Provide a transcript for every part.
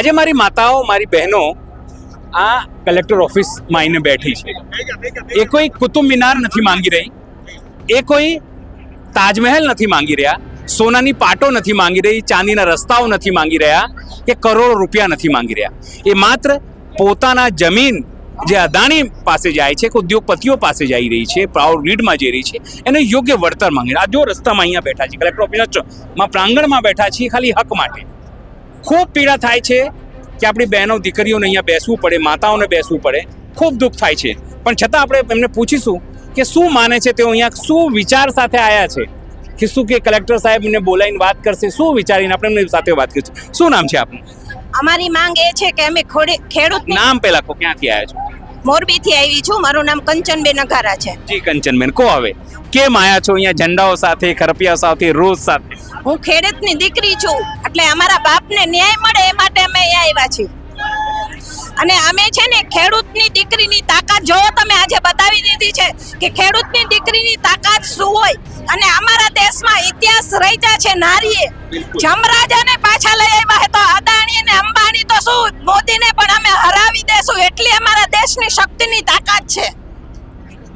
આજે મારી માતાઓ મારી બહેનો આ કલેક્ટર ઓફિસમાં આવીને બેઠી છે. એ કોઈ કુતુબ મિનાર નથી માંગી રહી, એ કોઈ તાજમહેલ નથી માંગી રહ્યા, સોનાની પાટો નથી માંગી રહી, ચાંદીના રસ્તાઓ નથી માંગી રહ્યા કે કરોડો રૂપિયા નથી માંગી રહ્યા. એ માત્ર પોતાના જમીન જે અદાણી પાસે જાય છે, ઉદ્યોગપતિઓ પાસે જઈ રહી છે, પ્રાઉડ ગ્રીડમાં જઈ રહી છે, એને યોગ્ય વળતર માંગે. આ જો રસ્તામાં અહીંયા બેઠા છે, કલેક્ટર ઓફિસમાં પ્રાંગણમાં બેઠા છીએ ખાલી હક માટે. ખૂબ પીડા થાય છે કે આપણી બહેનો દીકરીઓને અહીંયા બેસવું પડે, માતાઓને બેસવું પડે, ખૂબ દુઃખ થાય છે. પણ છતાં આપણે એમને પૂછીશું કે શું માને છે તેઓ, અહીંયા શું વિચાર સાથે આવ્યા છે, કે શું કે કલેક્ટર સાહેબને બોલાવીને વાત કરશે, શું વિચારીને આપણે એમની સાથે વાત કરીશું. શું નામ છે આપનું? અમારી માંગ એ છે કે અમે ખેડૂત નામ પહેલા કો, ક્યાંથી આવ્યા છો? મોરબીથી આવી છું. મારું નામ કંચનબેન અઘારા છે. જી કંચનબેન, કો હવે કેમ આવ્યા છો અહીંયા ઝંડાઓ સાથે, ખરપિયા સાથે, રોજ સાથે? હું ખેડૂતની દીકરી છું, એટલે અમારા બાપને ન્યાય મળે એ માટે અમે અહીંયા આવ્યા છીએ. અને અમે છે ને ખેડૂતની દીકરીની તાકાત જો તમે આજે બતાવી દીધી છે કે ખેડૂતની દીકરીની તાકાત શું હોય. અને અમારા દેશમાં ઇતિહાસ રચ્યા છે નારીએ. જમરાજાને પાછા લઈ આવ્યા તો અદાણી અને અંબાણી તો શું, મોદીને પણ અમે હરાવી દેશું, એટલી અમારા દેશની શક્તિની તાકાત છે.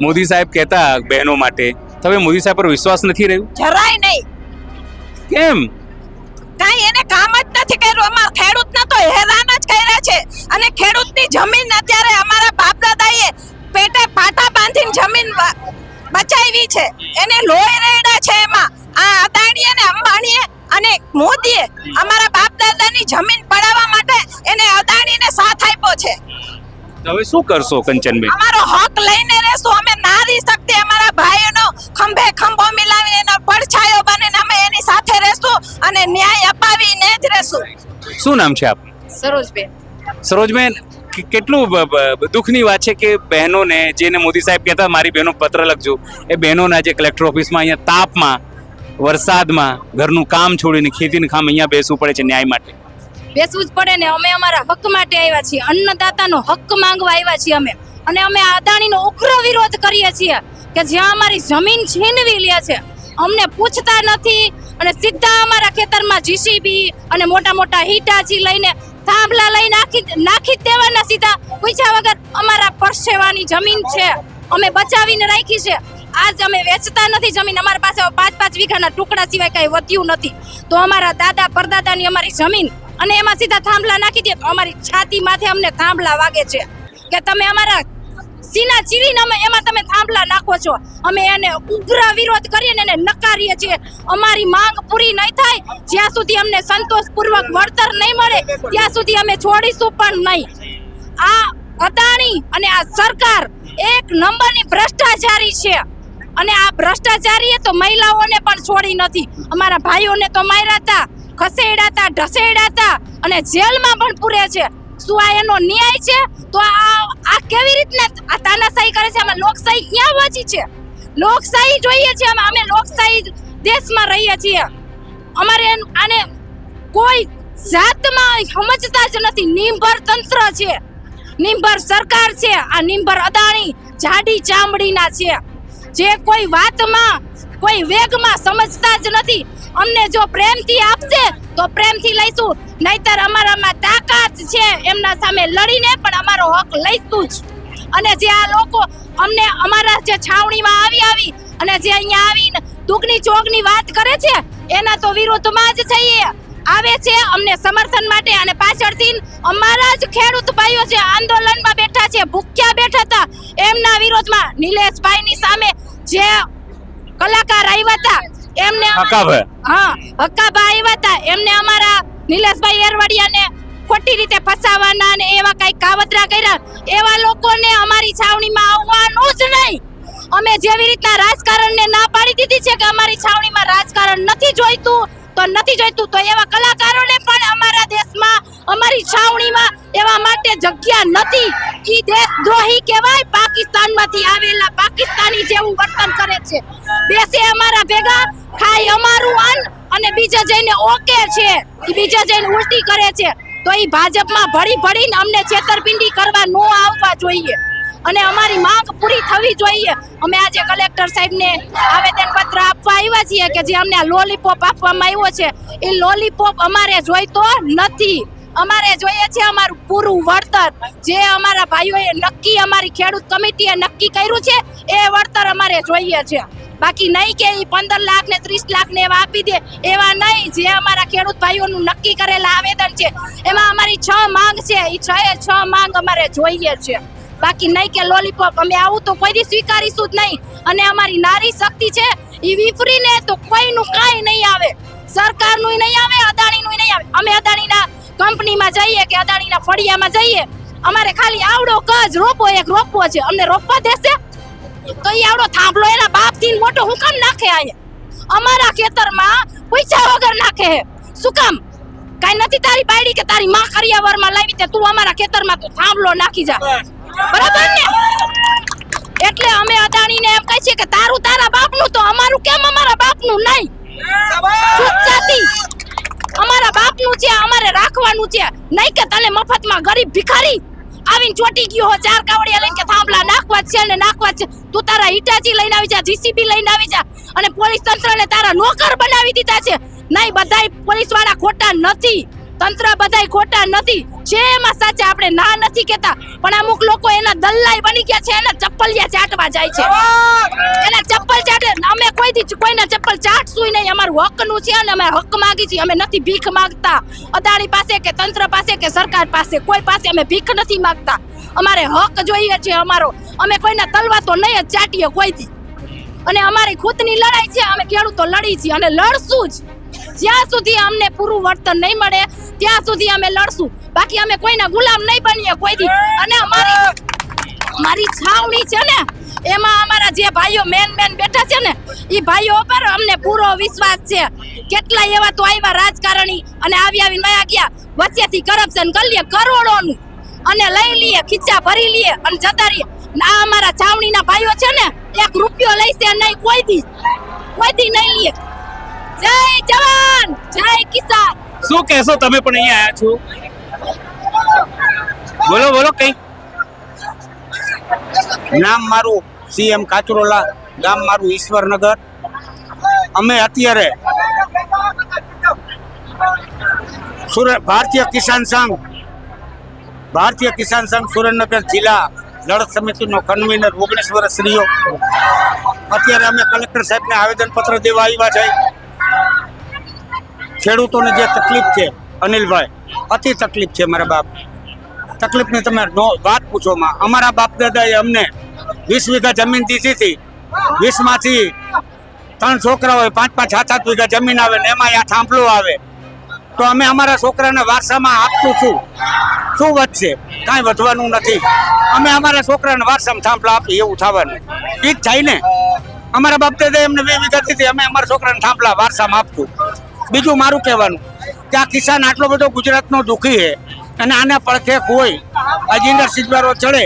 મોદી સાહેબ કહેતા બહેનો માટે, તમે મોદી સાહેબ પર વિશ્વાસ નથી રહ્યું? જરાય નહીં. કેમ? કાંઈ એને કામ જ નથી કર્યું. અમારા ખેડૂતને તો હેરાન જ કર્યા છે. અને ખેડૂતની જમીન અત્યારે અમારા બાપ દાદાએ પેટે પાટા બાંધીને જમીન બચાવી છે, એને લોહી રેડ્યા છે. એમાં આ અદાણી અને અંબાણીએ અને મોદીએ અમારા બાપ દાદાની જમીન પડાવવા માટે એને અદાણીને સાથ આપ્યો છે. હવે શું કરશો કંચનબેન? અમારો હક લઈને રહેશું. અમે નારી શક્તિ અમારા ભાઈઓનો ખંભે ખંભો મિલાવીને એનો પડછાયો બનીને અમે એની સાથે રહેશું અને ન્યાય અપાવીને જ રહેશું. શું નામ છે આપનું? સરોજબેન. સરોજબેન, કેટલું દુઃખની વાત છે કે બહેનોને, જેને મોદી સાહેબ કહેતા મારી બહેનો પત્ર લખજો, એ બહેનોના જે કલેક્ટર ઓફિસમાં અહીંયા તાપમાં, વરસાદમાં ઘરનું કામ છોડીને ખેતીનું કામ અહીંયા બેસવું પડે છે ન્યાય માટે. બેસવું જ પડે ને. અમે અમારા હક માટે આવ્યા છીએ, અન્નદાતાનો હક માંગવા આવ્યા છીએ અમે. અને અમે આ અદાણીનો ઉગ્ર વિરોધ કરીએ છીએ કે જ્યાં અમારી જમીન છીનવી લે છે, અમને પૂછતા નથી અને સીધા અમારા ખેતરમાં જીસીબી અને મોટા મોટા હિટાચી લઈને થાંભલા લઈ નાખી દેવાના, સીધા પૂછ્યા વગર. અમારા પરસેવાની જમીન છે, અમે બચાવીને રાખી છે. આજ અમે વેચતા નથી જમીન. અમારા પાસે 5-5 વીઘાના ટુકડા સિવાય કઈ વધ્યું નથી. તો અમારા દાદા પરદાદાની અમારી જમીન અને એમાં સીધા થાંભલા નાખી દે તો અમારી છાતી માથે અમને થાંભલા વાગે છે કે તમે અમારા સીના ચીરીને એમાં તમે થાંભલા નાખો છો. અમે એને ઉગ્ર વિરોધ કરીને એને નકારીએ છીએ. અમારી માંગ પૂરી નહીં થાય જ્યાં સુધી અમને સંતોષપૂર્વક વળતર નહીં મળે ત્યાં સુધી અમે છોડીશું પણ નહીં. આ અદાણી અને આ સરકાર એક નંબરની ભ્રષ્ટાચારી છે. અને આ ભ્રષ્ટાચારીએ તો મહિલાઓને પણ છોડી નથી. અમારા ભાઈઓને તો માર્યા હતા, ખસેડાતા, ઢસેડાતા અને જેલમાં પણ પૂરે છે. શું આ એનો ન્યાય છે? તો આ કેવી રીતના આ તાનાશાહી કરે છે? આમાં લોકશાહી ક્યાં વાંચી છે? લોકશાહી જોઈએ છે અમે લોકશાહી દેશમાં રહીએ છીએ. અમારે આને કોઈ જાતમાં સમજતા જ નથી. નિંભર તંત્ર છે, નિંભર સરકાર છે. આ નિંભર અદાણી જાડી ચામડીના છે, જે કોઈ વાતમાં કોઈ વેગમાં સમજતા જ નથી. અમને જો પ્રેમથી આપશે તો પ્રેમથી લઈશું, નહીતર અમારામાં તાકાત છે એમના સામે લડીને પણ અમારો હક લઈશું જ. અને જે આ લોકો અમને અમારા જે છાવણીમાં આવી અને જે અહીંયા આવીને દુગની ચોગની વાત કરે છે એના તો વિરોધમાં જ થઈએ આવે છે અમને સમર્થન માટે. અને પાછળથી અમારા જ ખેડૂત ભાઈઓ છે આંદોલનમાં બેઠા છે, ભૂખ્યા બેઠા હતા. એમના વિરોધમાં નિલેશભાઈની સામે જે કલાકાર આવ્યા હતા એમને હક્કાભાઈ આવ્યા હતા, એમને અમારા નિલેશભાઈ એરવડિયાને ખોટી રીતે ફસાવાના અને એવા કઈ કાવતરા કર્યા. એવા લોકોને અમારી છાવણીમાં આવવાનું જ નહીં. અમે જેવી રીતના રાજકારણને ના પાડી દીધી છે કે અમારી છાવણીમાં રાજકારણ નથી જોઈતું તો એવા કલાકારોને પણ અમારા દેશમાં અમારી છાવણીમાં એવા માટે જગ્યા નથી. ઈ દેશદ્રોહી કહેવાય. પાકિસ્તાનમાંથી આવેલા પાકિસ્તાની જેવું વર્તન કરે છે. બેસે અમારા ભેગા, ખાય અમારું અન્ન અને બીજે જઈને ઓકે છે, બીજે જઈને ઉલટી કરે છે. તો ઈ ભાજપમાં ભળીને અમને છેતરપિંડી કરવા ન આવવા જોઈએ અને અમારી માંગ પૂરી થવી જોઈએ. અમે આજે કલેક્ટર સાહેબને આવેદનપત્ર આપવા આવ્યા છીએ કે જે અમને આ લોલીપોપ આપવામાં આવ્યો છે એ લોલીપોપ અમારે જોઈતો નથી. અમારે જોઈએ છે અમારું પૂરું વળતર. જે અમારા ભાઈઓએ નક્કી અમારી ખેડૂત કમિટીએ નક્કી કર્યું છે એ વળતર અમારે જોઈએ છે. બાકી નહીં કે ઈ 15 લાખ ને 30 લાખ ને એવા આપી દે એવા નહીં. જે અમારા ખેડૂત ભાઈઓનું નક્કી કરેલા આવેદન છે એમાં અમારી 6 માંગ છે. ઈ 6 માંગ અમારે જોઈએ છે. બાકી નહીં કે લોલીપોપ અમે આવું તો કોઈ દી સ્વીકારીશું જ નહીં. અને અમારી નારી શક્તિ છે ઈ વિફરીને તો કોઈનું કાંઈ નહીં આવે. સરકારનું નહીં આવે, અદાણીનું નહીં આવે. અમે અદાણીના કંપનીમાં જઈએ કે અદાણીના ફળિયામાં જઈએ, અમારે ખાલી આવડો કજ રોપો એક રોપવો છે, અમને રોપવા દેશે તો ઈ આવડો થાંભલો એના બાપથી મોટો હું કામ નાખે અહીંયા અમારા ખેતરમાં પૈસા વગર નાખે હે? શું કામ? કાઈ નથી તારી બાયડી કે તારી માં કરિયાવરમાં લાવી તે તું અમારા ખેતરમાં તો થાંભલો નાખી જા, બરાબર ને? એટલે અમે અદાણીને એમ કહે છે કે તારું તારા બાપનું તો અમારું કેમ અમારા બાપનું નહીં? ચૂપચાપી અમારા બાપનું છે, અમારે રાખવાનું છે. નહીં કે તને મફતમાં ગરીબ ભિખારી આવીને ચોટી ગયો હો 4 કાવડિયા લઈને કે થાંભલા નાખવા છે ને નાખવા છે. તું તારા હિટાચી લઈને આવી જા, જીસીબી લઈને આવી જા અને પોલીસ તંત્રને તારા નોકર બનાવી દીધા છે. નહીં, બધાય પોલીસ વાળા ખોટા નથી, તંત્ર બધાય ખોટા નથી. જે એમાં સાચા આપણે ના નથી કહેતા, પણ અમુક લોકો એના દલ્લાઈ બની ગયા છે, એના ચપ્પલિયા ચાટવા જાય છે. એના ચપ્પલ ચાટે અમે કોઈ દી કોઈના ચપ્પલ ચાટશું નહીં. અમારું હકનું છે અને અમે હક માંગી છીએ. અમે નથી ભીખ માંગતા અદાણી પાસે કે તંત્ર પાસે કે સરકાર પાસે, કોઈ પાસે અમે ભીખ નથી માંગતા. અમારે હક જોઈએ છે અમારો. અમે કોઈના તલવા તો નહીં જ ચાટીએ કોઈ દી. અને અમારી ખુદની લડાઈ છે, અમે ખેડૂતો લડી છીએ અને લડશું જ. જ્યાં સુધી અમને પૂરું વળતર નહીં મળે ત્યાં સુધી અમે લડશું. બાકી અમે કોઈના ગુલામ નહીં બનીએ કોઈ દી. અને અમારી છાવણી છે ને એમાં અમારા જે ભાઈઓ મેન બેઠા છે ને એ ભાઈઓ પર અમને પૂરો વિશ્વાસ છે. કેટલાય એવા તો આવ્યા રાજકારણી અને આવીને વયા ગયા, વચ્ચેથી કરપ્શન કરી લે કરોડોનું અને લઈ લઈએ, ખીચા ભરી લઈએ અને જતા રહીએ. આ અમારા છાવણીના ભાઈઓ છે ને 1 રૂપિયો લઈશે નહીં કોઈ દી નહીં લઈએ. જય જવાન, જય કિસાન. શું કહેશો તમે પણ અહીંયા આવ્યા છો? બોલો કઈ. નામ મારું CM કાચરોલા, ગામ મારું ઈશ્વરનગર. અમે અત્યારે ભારતીય કિસાન સંઘ સુરેન્દ્રનગર જિલ્લા લડત સમિતિનો કન્વીનર 19 વર્ષ રહ્યો. અત્યારે અમે કલેક્ટર સાહેબને આવેદનપત્ર દેવા આવ્યા છે. ખેડૂતોને જે તકલીફ છે અનિલભાઈ, અતિ તકલીફ છે. મારા બાપ તકલીફની તમે વાત પૂછોમાં. અમારા બાપ દાદાએ અમને 20 વીઘા જમીન દીધી હતી. 20માંથી 3 છોકરા હોય, 5-5, 7-7 વીઘા જમીન આવે ને એમાં આ થાંભલો આવે તો અમે અમારા છોકરાને વારસામાં આપશું શું વધશે? કાંઈ વધવાનું નથી. અમે અમારા છોકરાને વારસામાં થાંભલા આપીએ એવું થવાનું એ જ થાય ને. અમારા બાપ દાદાએ અમને 2 વીઘા દીધી, અમે અમારા છોકરાને થાંભલા વારસામાં આપશું. બીજું મારું કહેવાનું કે આ કિસાન આટલો બધો ગુજરાતનો દુઃખી છે અને આને પડખે કોઈ અજિંદર સિદ્ધારો ચડે.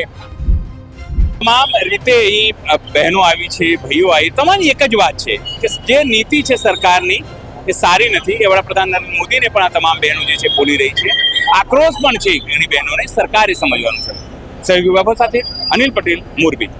તમામ રીતે અહીં બહેનો આવી છે, ભાઈઓ આવી, તમારી એક જ વાત છે કે જે નીતિ છે સરકારની એ સારી નથી. એ વડાપ્રધાન નરેન્દ્ર મોદીને પણ આ તમામ બહેનો જે છે બોલી રહી છે. આક્રોશ પણ છે ઘણી બહેનોને. સરકારે સમજવાનું છે. સહયોગી બાબા સાથે અનિલ પટેલ, મોરબી.